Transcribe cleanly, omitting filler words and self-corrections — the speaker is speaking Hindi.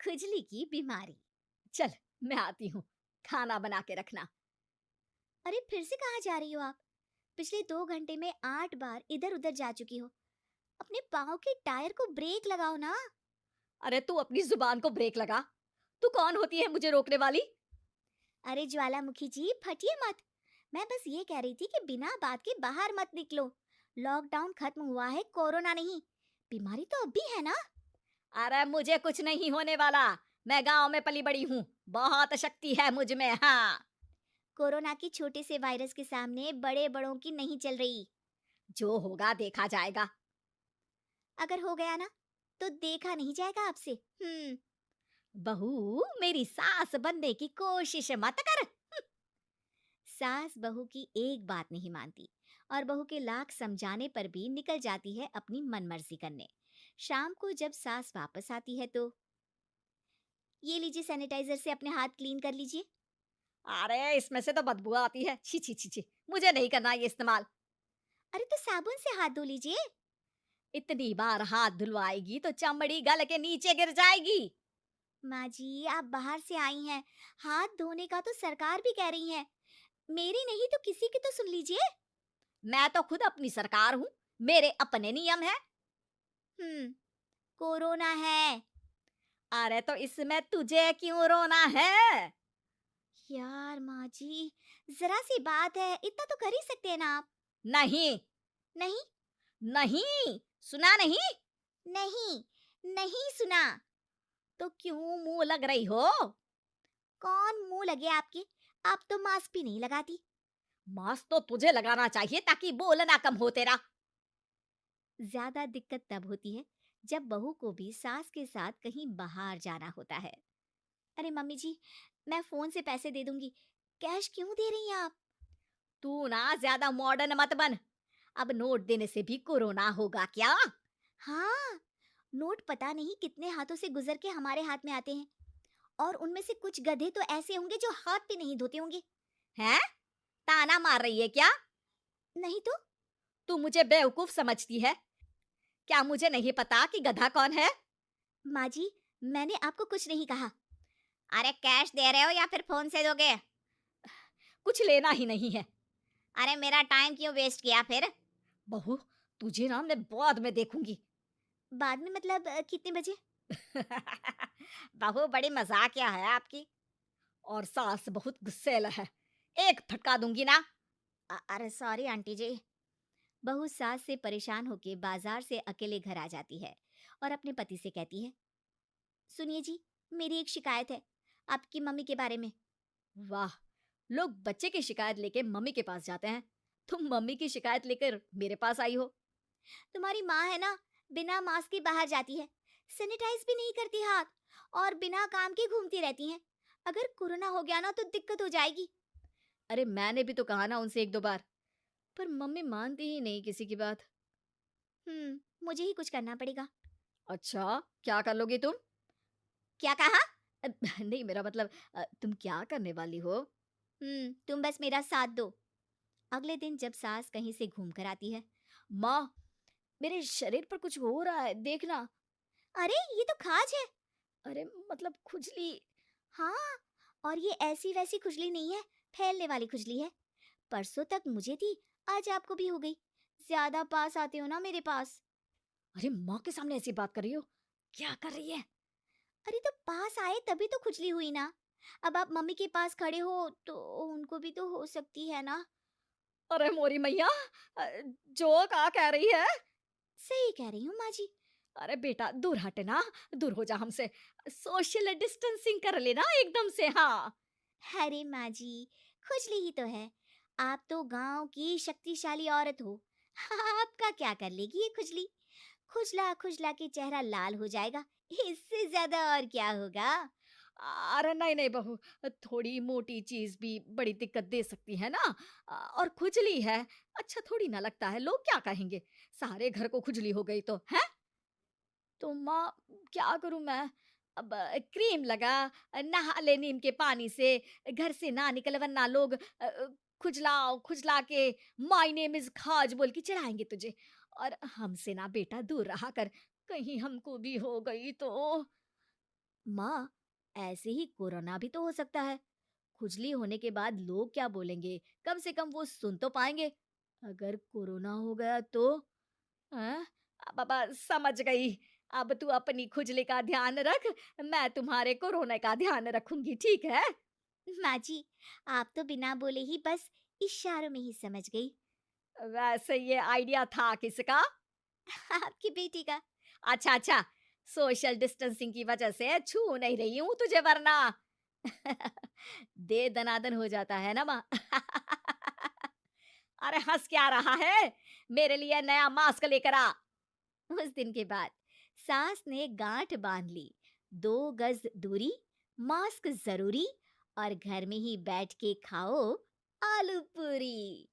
खुजली की बीमारी। चल, मैं आती हूँ, खाना बना के रखना। अरे फिर से कहाँ जा रही हो आप? पिछले 2 घंटे में 8 बार इधर उधर जा चुकी हो। अपने पाँव के टायर को ब्रेक लगाओ ना। अरे तू अपनी जुबान को ब्रेक लगा। तू कौन होती है मुझे रोकने वाली? अरे ज्वालामुखी जी फटिए मत। मैं बस ये कह रही थी कि बिना बात के बाहर मत निकलो। लॉकडाउन खत्म हुआ है, कोरोना नहीं। बीमारी तो अब भी है ना। अरे मुझे कुछ नहीं होने वाला। मैं गांव में पली बड़ी हूँ। बहुत शक्ति है मुझ में, हाँ। कोरोना के छोटे से वायरस के सामने बड़े बड़ों की नहीं चल रही। जो होगा देखा जाएगा। अगर हो गया ना तो देखा नहीं जाएगा आपसे। हम्म। बहू, मेरी सास बनने की कोशिश मत कर। सास बहू की एक बात नहीं मानती और बहू के लाख समझाने पर भी निकल जाती है अपनी मनमर्जी करने। शाम को जब सास वापस आती है तो ये लीजिए, सैनिटाइजर से अपने हाथ क्लीन कर लीजिए। अरे इसमें से तो बदबू आती है। छी छी छी छी। मुझे नहीं करना ये इस्तेमाल। अरे तो साबुन से हाथ धो लीजिए। इतनी बार हाथ धुलवाएगी तो चमड़ी गल के नीचे गिर जाएगी। माँ जी आप बाहर से आई हैं, हाथ धोने का तो सरकार भी कह रही है। मेरी नहीं तो किसी की तो सुन लीजिए। मैं तो खुद अपनी सरकार हूँ। मेरे अपने नियम है। कोरोना है। अरे तो इसमें तुझे क्यों रोना है? यार माँ जी, जरा सी बात है, इतना तो कर ही सकते हैं ना आप। नहीं। नहीं। नहीं। सुना नहीं? नहीं। नहीं सुना। तो क्यों मुंह लग रही हो? कौन मुंह लगे आपके? आप तो मास्क भी नहीं लगाती। मास्क तो तुझे लगाना चाहिए ताकि बोलना कम हो तेरा। ज्यादा दिक्कत तब होती है जब बहू को भी सास के साथ कहीं बाहर जाना होता है। अरे मम्मी जी, मैं फोन से पैसे दे दूंगी, कैश क्यों दे रही हैं आप? तू ना ज्यादा मॉडर्न मत बन। अब नोट देने से भी कोरोना होगा क्या? हाँ, नोट पता नहीं कितने हाथों से गुजर के हमारे हाथ में आते हैं, और उनमें से कुछ गधे तो ऐसे होंगे जो हाथ भी नहीं धोते होंगे। हैं? ताना मार रही है क्या? नहीं तो। तू मुझे बेवकूफ समझती है? क्या मुझे नहीं पता कि गधा कौन है? माँ जी, मैंने आपको कुछ नहीं कहा। अरे कैश दे रहे हो या फिर फोन से दोगे? कुछ लेना ही नहीं है। अरे मेरा टाइम क्यों वेस्ट किया फिर? बहू, तुझे ना मैं बाद में देखूंगी। बाद में मतलब कितने बजे? बहू बड़ी मजाकिया है आपकी। और सास बहुत गुस्सैल है। एक फटका दूंगी ना। अरे सॉरी आंटी जी। बहू सास से परेशान होके बाजार से अकेले घर आ जाती है और अपने पति से कहती है, सुनिए जी, मेरी एक शिकायत है आपकी मम्मी के बारे में। वाह, लोग बच्चे की शिकायत लेके मम्मी के पास जाते हैं। तुम मम्मी की शिकायत लेकर मेरे पास आई हो। तुम्हारी माँ है ना, बिना मास्क के बाहर जाती है, सैनिटाइज भी नहीं करती हाथ, और बिना काम के घूमती रहती हैं। अगर कोरोना हो गया ना तो दिक्कत हो जाएगी। अरे मैंने भी तो कहा ना उनसे एक दो बार, पर मम्मी मानती ही नहीं किसी की बात। मुझे ही कुछ करना पड़ेगा। अच्छा, क्या कर लोगी तुम? क्या कहा? नहीं, मेरा मतलब तुम क्या करने वाली हो? तुम बस मेरा साथ दो। अगले दिन जब सास कहीं से घूम कर आती है। माँ, मेरे शरीर पर कुछ हो रहा है, देखना। अरे ये तो खाज है। अरे मतलब खुजली। हाँ, और ये ऐसी वैसी खुजली नहीं है, फैलने वाली खुजली है। परसों तक मुझे थी, आज आपको भी हो गई। ज्यादा पास आते हो ना मेरे पास। अरे माँ के सामने ऐसी बात कर रही हो? क्या कर रही है? अरे तो पास आए तभी तो खुजली हुई ना। अब आप मम्मी के पास खड़े हो तो उनको भी तो हो सकती है ना। अरे मोरी मैया, अ, जो का कह रही है? सही कह रही हूँ माँ जी। अरे बेटा दूर हट ना, दूर हो जा हमसे। सोशल डिस्टेंसिंग कर लेना एकदम से, हाँ। अरे माँ जी, खुजली ही तो है। आप तो गांव की शक्तिशाली औरत हो। आपका क्या कर लेगी ये खुजली? खुजला खुजला के चेहरा लाल हो जाएगा, इससे ज्यादा और क्या होगा? अरे नहीं नहीं बहू, थोड़ी मोटी चीज भी बड़ी दिक्कत दे सकती है ना। और खुजली है, अच्छा थोड़ी ना लगता है, लोग क्या कहेंगे? सारे घर को खुजली हो गई तो है। तो माँ, क्या करूं मैं? अब क्रीम लगा, नहा ले नीम के पानी से, घर से ना निकल वरना लोग खुजला खुजला के माय नेम इज खाज बोल के चिढ़ाएंगे तुझे। और हमसे ना बेटा दूर रहा कर, कहीं हमको भी हो गई तो। माँ, ऐसे ही कोरोना भी तो हो सकता है। खुजली होने के बाद लोग क्या बोलेंगे? कम से कम वो सुन तो पाएंगे। अगर कोरोना हो गया तो? हाँ, बाबा समझ गई। अब तू अपनी खुजली का ध्यान रख, मैं तुम्हारे कोरोना का ध्यान रखूंगी, ठीक है? माँ जी, आप तो बिना बोले ही बस इशारों में ही समझ गई। वैसे ये आइडिया था किसका? आपकी बेटी का। अच्छा अच्छा, सोशल डिस्टेंसिंग की वजह से छू नहीं रही हूँ तुझे वरना। दे दनादन हो जाता है ना माँ। अरे हंस क्या रहा है? मेरे लिए नया मास्क लेकर आ। उस दिन के बाद सास ने गांठ बांध ली। 2 गज दूरी, मास्क जरूरी, और घर में ही बैठ के खाओ आलू पूरी।